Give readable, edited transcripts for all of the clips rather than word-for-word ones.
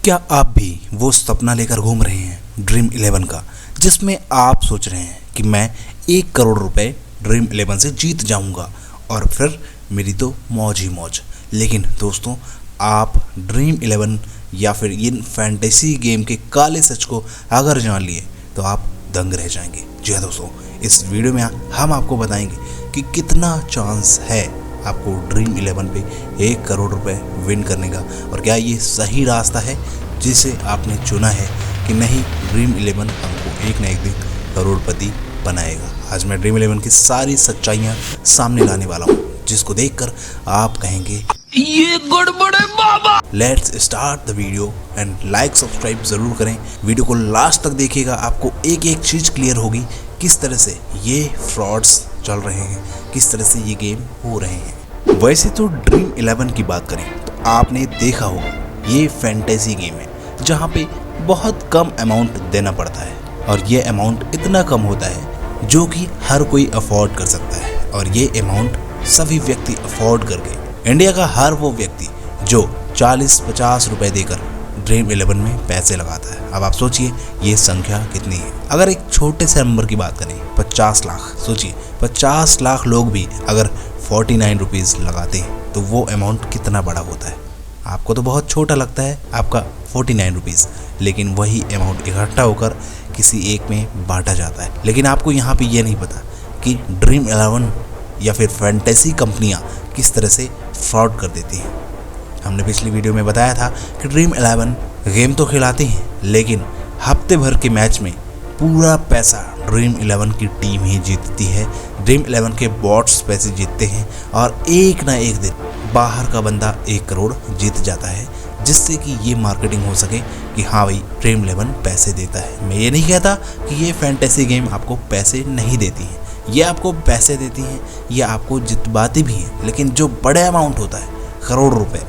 क्या आप भी वो सपना लेकर घूम रहे हैं ड्रीम 11 का, जिसमें आप सोच रहे हैं कि मैं 1 करोड़ रुपए ड्रीम 11 से जीत जाऊंगा और फिर मेरी तो मौज ही मौज। लेकिन दोस्तों, आप ड्रीम 11 या फिर इन फैंटेसी गेम के काले सच को अगर जान लिए तो आप दंग रह जाएंगे। जी हाँ दोस्तों, इस वीडियो में हम आपको बताएंगे कि कितना चांस है आपको ड्रीम 11 पे 1 करोड़ रुपए विन करने का, और क्या ये सही रास्ता है जिसे आपने चुना है कि नहीं ड्रीम 11 हमको एक न एक दिन करोड़पति बनाएगा। आज मैं ड्रीम 11 की सारी सच्चाइयाँ सामने लाने वाला हूँ, जिसको देखकर आप कहेंगे ये गड़बड़ है बाबा। Let's start the video and like subscribe जरूर करें। वीडियो को लास्ट तक देखिएगा, आपको एक एक चीज़ क्लियर होगी किस तरह से ये फ्रॉड्स चल रहे हैं, किस तरह से ये गेम हो रहे हैं। वैसे तो ड्रीम 11 की बात करें तो आपने देखा होगा ये फैंटेसी गेम है जहाँ पे बहुत कम अमाउंट देना पड़ता है, और ये अमाउंट इतना कम होता है जो कि हर कोई अफोर्ड कर सकता है। और ये अमाउंट सभी व्यक्ति अफोर्ड करके, इंडिया का हर वो व्यक्ति जो 40-50 रुपए देकर ड्रीम 11 में पैसे लगाता है। अब आप सोचिए ये संख्या कितनी है। अगर एक छोटे से नंबर की बात करें 50 लाख, सोचिए 50 लाख लोग भी अगर 49 रुपीज़ लगाते हैं तो वो अमाउंट कितना बड़ा होता है। आपको तो बहुत छोटा लगता है आपका 49 रुपीज़, लेकिन वही अमाउंट इकट्ठा होकर किसी एक में बांटा जाता है। लेकिन आपको यहाँ पे ये नहीं पता कि ड्रीम 11 या फिर फैंटेसी कंपनियाँ किस तरह से फ्रॉड कर देती हैं। हमने पिछली वीडियो में बताया था कि ड्रीम 11 गेम तो खिलाती हैं, लेकिन हफ्ते भर के मैच में पूरा पैसा ड्रीम 11 की टीम ही जीतती है। ड्रीम 11 के बॉट्स पैसे जीतते हैं और एक ना एक दिन बाहर का बंदा 1 करोड़ जीत जाता है, जिससे कि ये मार्केटिंग हो सके कि हाँ भाई ड्रीम 11 पैसे देता है। मैं ये नहीं कहता कि ये फैंटेसी गेम आपको पैसे नहीं देती है, ये आपको पैसे देती हैं, ये आपको जितवाती भी हैं, लेकिन जो बड़े अमाउंट होता है करोड़ रुपए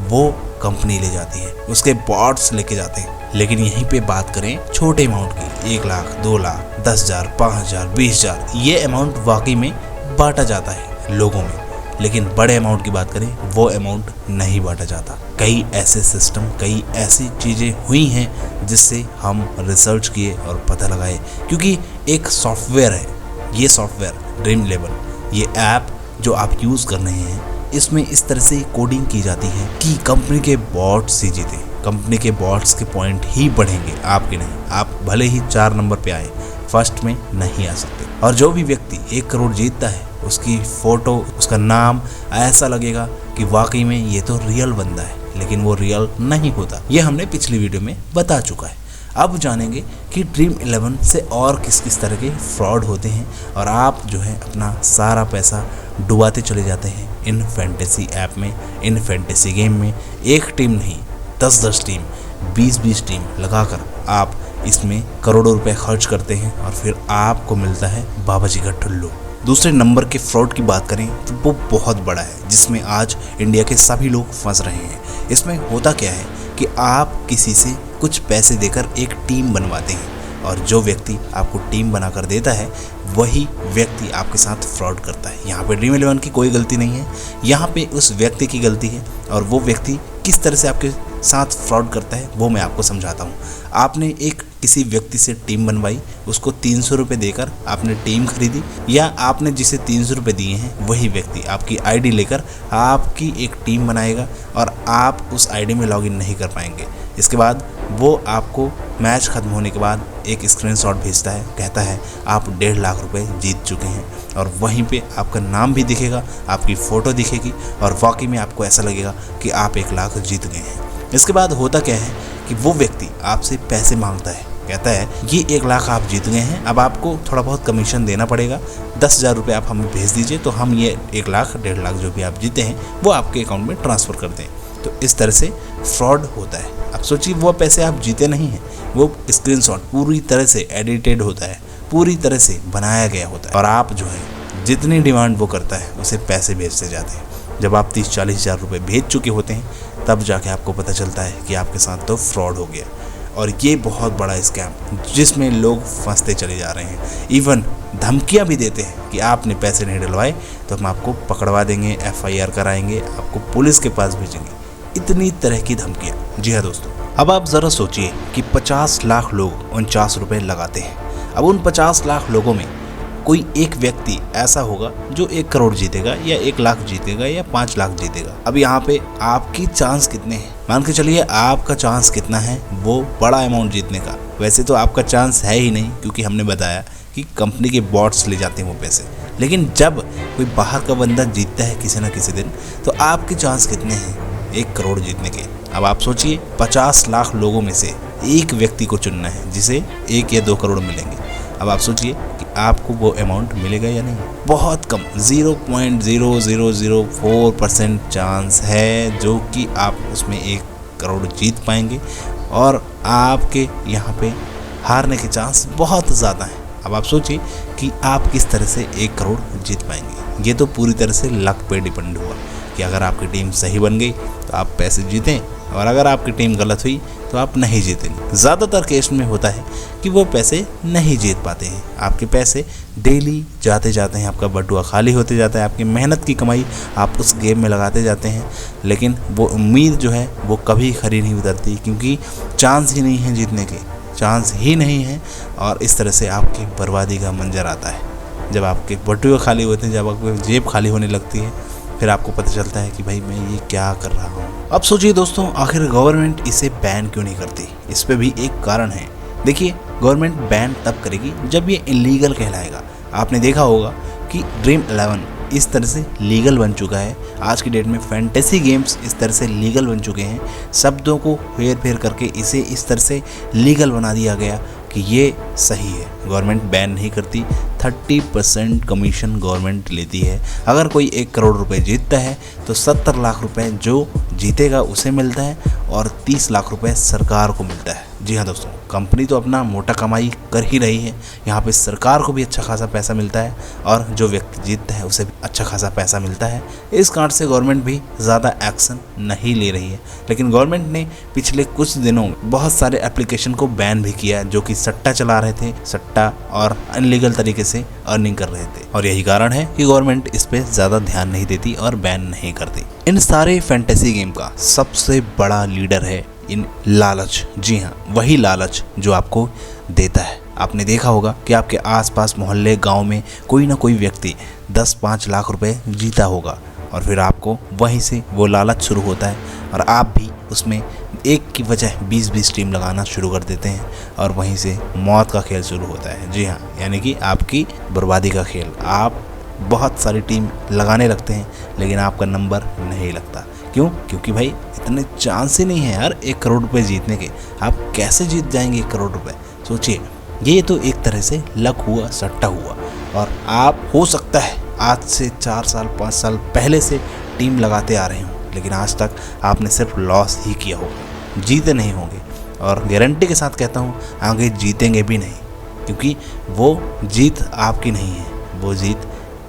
वो कंपनी ले जाती है, उसके बॉट्स लेके जाते हैं। लेकिन यहीं पे बात करें छोटे अमाउंट की, 1 लाख 2 लाख 10,000 5,000 20,000, ये अमाउंट वाकई में बांटा जाता है लोगों में। लेकिन बड़े अमाउंट की बात करें वो अमाउंट नहीं बांटा जाता। कई ऐसे सिस्टम, कई ऐसी चीज़ें हुई हैं जिससे हम रिसर्च किए और पता लगाए, क्योंकि एक सॉफ्टवेयर है, ये सॉफ्टवेयर ड्रीम 11, ये ऐप जो आप यूज़ कर रहे हैं, इसमें इस तरह से कोडिंग की जाती है कि कंपनी के बॉट्स ही जीते, कंपनी के बॉट्स के पॉइंट ही बढ़ेंगे, आपके नहीं। आप भले ही 4 नंबर पे आए, फर्स्ट में नहीं आ सकते। और जो भी व्यक्ति 1 करोड़ जीतता है उसकी फ़ोटो, उसका नाम ऐसा लगेगा कि वाकई में ये तो रियल बंदा है, लेकिन वो रियल नहीं होता। ये हमने पिछली वीडियो में बता चुका है। अब जानेंगे कि ड्रीम 11 से और किस किस तरह के फ्रॉड होते हैं, और आप जो है अपना सारा पैसा डुबाते चले जाते हैं इन फैंटेसी ऐप में, इन फैंटेसी गेम में। एक टीम नहीं, 10-10 टीम, 20-20 टीम लगाकर आप इसमें करोड़ों रुपए खर्च करते हैं और फिर आपको मिलता है बाबा जी का ठुल्लू। दूसरे नंबर के फ्रॉड की बात करें तो वो बहुत बड़ा है, जिसमें आज इंडिया के सभी लोग फंस रहे हैं। इसमें होता क्या है कि आप किसी से कुछ पैसे देकर एक टीम बनवाते हैं, और जो व्यक्ति आपको टीम बनाकर देता है वही व्यक्ति आपके साथ फ्रॉड करता है। यहाँ पे ड्रीम 11 की कोई गलती नहीं है, यहाँ पे उस व्यक्ति की गलती है। और वो व्यक्ति किस तरह से आपके साथ फ्रॉड करता है वो मैं आपको समझाता हूँ। आपने एक किसी व्यक्ति से टीम बनवाई, उसको 300 रुपये देकर आपने टीम खरीदी, या आपने जिसे 300 रुपये दिए हैं वही व्यक्ति आपकी आईडी लेकर आपकी एक टीम बनाएगा, और आप उस आईडी में लॉगिन नहीं कर पाएंगे। इसके बाद वो आपको मैच ख़त्म होने के बाद एक स्क्रीनशॉट भेजता है, कहता है आप 1.5 लाख रुपए जीत चुके हैं, और वहीं पे आपका नाम भी दिखेगा, आपकी फ़ोटो दिखेगी, और वाकई में आपको ऐसा लगेगा कि आप 1 लाख जीत गए हैं। इसके बाद होता क्या है कि वो व्यक्ति आपसे पैसे मांगता है, कहता है ये 1 लाख आप जीत गए हैं, अब आपको थोड़ा बहुत कमीशन देना पड़ेगा, 10,000 रुपये आप हमें भेज दीजिए तो हम ये 1 लाख 1.5 लाख जो भी आप जीते हैं वो आपके अकाउंट में ट्रांसफ़र कर दें। तो इस तरह से फ्रॉड होता है। अब सोचिए वो पैसे आप जीते नहीं हैं, वो स्क्रीनशॉट पूरी तरह से एडिटेड होता है, पूरी तरह से बनाया गया होता है, और आप जो है जितनी डिमांड वो करता है उसे पैसे भेजते जाते हैं। जब आप 30-40 हज़ार रुपये भेज चुके होते हैं तब जाके आपको पता चलता है कि आपके साथ तो फ्रॉड हो गया। और ये बहुत बड़ा स्कैम जिसमें लोग फंसते चले जा रहे हैं। इवन धमकियां भी देते हैं कि आपने पैसे नहीं डलवाए तो हम आपको पकड़वा देंगे, FIR कराएंगे, आपको पुलिस के पास भेजेंगे। इतनी तरह की धमकियां। जी हाँ दोस्तों, अब आप ज़रा सोचिए कि 50 लाख लोग 49 रुपये लगाते हैं। अब उन 50 लाख लोगों में कोई एक व्यक्ति ऐसा होगा जो 1 करोड़ जीतेगा या 1 लाख जीतेगा या 5 लाख जीतेगा। अब यहाँ पे आपकी चांस कितने हैं? मान के चलिए आपका चांस कितना है वो बड़ा अमाउंट जीतने का। वैसे तो आपका चांस है ही नहीं, क्योंकि हमने बताया कि कंपनी के बॉट्स ले जाते हैं वो पैसे। लेकिन जब कोई बाहर का बंदा जीतता है किसी ना किसी दिन, तो आपके चांस कितने हैं 1 करोड़ जीतने के? अब आप सोचिए 50 लाख लोगों में से एक व्यक्ति को चुनना है जिसे 1 या 2 करोड़ मिलेंगे। अब आप सोचिए कि आपको वो अमाउंट मिलेगा या नहीं। बहुत कम 0.0004% चांस है जो कि आप उसमें 1 करोड़ जीत पाएंगे, और आपके यहाँ पे हारने के चांस बहुत ज़्यादा हैं। अब आप सोचिए कि आप किस तरह से 1 करोड़ जीत पाएंगे। ये तो पूरी तरह से लक पे डिपेंड हुआ कि अगर आपकी टीम सही बन गई तो आप पैसे जीतें, और अगर आपकी टीम गलत हुई तो आप नहीं जीतेंगे। ज़्यादातर केस में होता है कि वो पैसे नहीं जीत पाते हैं। आपके पैसे डेली जाते जाते हैं, आपका बटुआ खाली होते जाता है, आपकी मेहनत की कमाई आप उस गेम में लगाते जाते हैं, लेकिन वो उम्मीद जो है वो कभी खरी नहीं उतरती, क्योंकि चांस ही नहीं है जीतने के, चांस ही नहीं है। और इस तरह से आपकी बर्बादी का मंजर आता है। जब आपके बटुए खाली होते हैं, जब आपकी जेब खाली होने लगती है, फिर आपको पता चलता है कि भाई मैं ये क्या कर रहा हूँ। अब सोचिए दोस्तों, आखिर गवर्नमेंट इसे बैन क्यों नहीं करती? इस पे भी एक कारण है। देखिए, गवर्नमेंट बैन तब करेगी जब ये इलीगल कहलाएगा। आपने देखा होगा कि ड्रीम 11 इस तरह से लीगल बन चुका है। आज की डेट में फैंटेसी गेम्स इस तरह से लीगल बन चुके हैं। शब्दों को हेर फेर करके इसे इस तरह से लीगल बना दिया गया कि ये सही है। गवर्नमेंट बैन नहीं करती। 30% कमीशन गवर्नमेंट लेती है। अगर कोई 1 करोड़ रुपए जीतता है तो 70 लाख रुपए जो जीतेगा उसे मिलता है, और 30 लाख रुपए सरकार को मिलता है। जी हाँ दोस्तों, कंपनी तो अपना मोटा कमाई कर ही रही है, यहाँ पे सरकार को भी अच्छा खासा पैसा मिलता है, और जो व्यक्ति जीतता है उसे भी अच्छा खासा पैसा मिलता है। इस कारण से गवर्नमेंट भी ज़्यादा एक्शन नहीं ले रही है। लेकिन गवर्नमेंट ने पिछले कुछ दिनों में बहुत सारे एप्लीकेशन को बैन भी किया जो कि सट्टा चला रहे थे, सट्टा और अनलीगल तरीके से अर्निंग कर रहे थे। और यही कारण है कि गवर्नमेंट इस पे ज़्यादा ध्यान नहीं देती और बैन नहीं करती। इन सारे फैंटेसी गेम का सबसे बड़ा लीडर है इन लालच। जी हाँ, वही लालच जो आपको देता है। आपने देखा होगा कि आपके आसपास मोहल्ले गांव में कोई ना कोई व्यक्ति 10-5 लाख रुपए जीता होगा, और फिर आपको वहीं से वो लालच शुरू होता है, और आप भी उसमें एक की वजह 20-20 टीम लगाना शुरू कर देते हैं, और वहीं से मौत का खेल शुरू होता है। जी हाँ, यानी कि आपकी बर्बादी का खेल। आप बहुत सारी टीम लगाने लगते हैं, लेकिन आपका नंबर नहीं लगता। क्यों? क्योंकि भाई इतने चांस ही नहीं है यार 1 करोड़ रुपए जीतने के। आप कैसे जीत जाएंगे 1 करोड़ रुपए? सोचिए, ये तो एक तरह से लक हुआ, सट्टा हुआ। और आप हो सकता है आज से 4 साल 5 साल पहले से टीम लगाते आ रहे हों, लेकिन आज तक आपने सिर्फ लॉस ही किया होगा, जीते नहीं होंगे। और गारंटी के साथ कहता हूँ आगे जीतेंगे भी नहीं, क्योंकि वो जीत आपकी नहीं है, वो जीत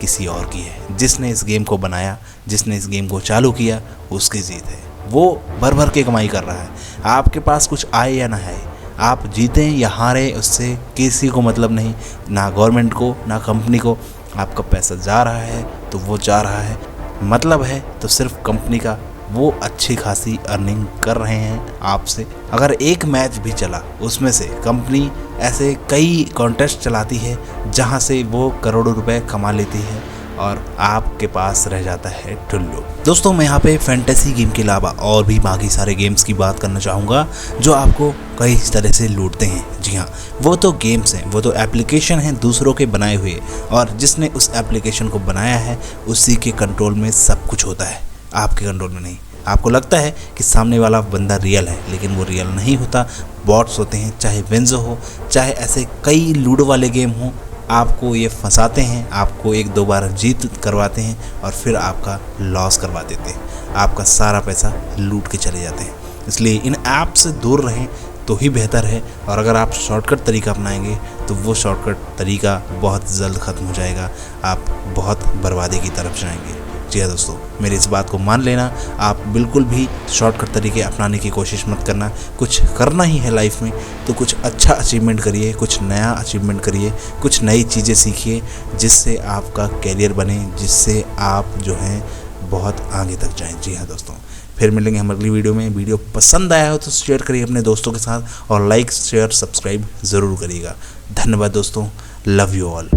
किसी और की है। जिसने इस गेम को बनाया, जिसने इस गेम को चालू किया, उसकी जीत है। वो भर भर के कमाई कर रहा है। आपके पास कुछ आए या ना आए, आप जीतें या हारें, उससे किसी को मतलब नहीं, ना गवर्नमेंट को ना कंपनी को। आपका पैसा जा रहा है तो वो जा रहा है, मतलब है तो सिर्फ कंपनी का। वो अच्छी खासी अर्निंग कर रहे हैं आपसे। अगर एक मैच भी चला, उसमें से कंपनी ऐसे कई कॉन्टेस्ट चलाती है जहां से वो करोड़ों रुपए कमा लेती है, और आपके पास रह जाता है टुल्लू। दोस्तों, मैं यहाँ पे फैंटेसी गेम के अलावा और भी बाकी सारे गेम्स की बात करना चाहूँगा जो आपको कई तरह से लूटते हैं। जी हाँ, वो तो गेम्स हैं, वो तो एप्लीकेशन हैं दूसरों के बनाए हुए, और जिसने उस एप्लीकेशन को बनाया है उसी के कंट्रोल में सब कुछ होता है, आपके कंट्रोल में नहीं। आपको लगता है कि सामने वाला बंदा रियल है, लेकिन वो रियल नहीं होता, बॉट्स होते हैं। चाहे विंजो हो, चाहे ऐसे कई लूडो वाले गेम हो, आपको ये फंसाते हैं, आपको 1-2 बार जीत करवाते हैं और फिर आपका लॉस करवा देते हैं, आपका सारा पैसा लूट के चले जाते हैं। इसलिए इन ऐप से दूर रहें तो ही बेहतर है। और अगर आप शॉर्टकट तरीका अपनाएंगे तो वो शॉर्टकट तरीका बहुत जल्द ख़त्म हो जाएगा, आप बहुत बर्बादी की तरफ जाएंगे। जी हाँ दोस्तों, मेरी इस बात को मान लेना, आप बिल्कुल भी शॉर्टकट तरीके अपनाने की कोशिश मत करना। कुछ करना ही है लाइफ में तो कुछ अच्छा अचीवमेंट करिए, कुछ नया अचीवमेंट करिए, कुछ नई चीज़ें सीखिए जिससे आपका कैरियर बने, जिससे आप जो हैं बहुत आगे तक जाएं। जी हाँ दोस्तों, फिर मिलेंगे हम अगली वीडियो में। वीडियो पसंद आया हो तो शेयर करिए अपने दोस्तों के साथ और लाइक शेयर सब्सक्राइब ज़रूर करिएगा। धन्यवाद दोस्तों, लव यू ऑल।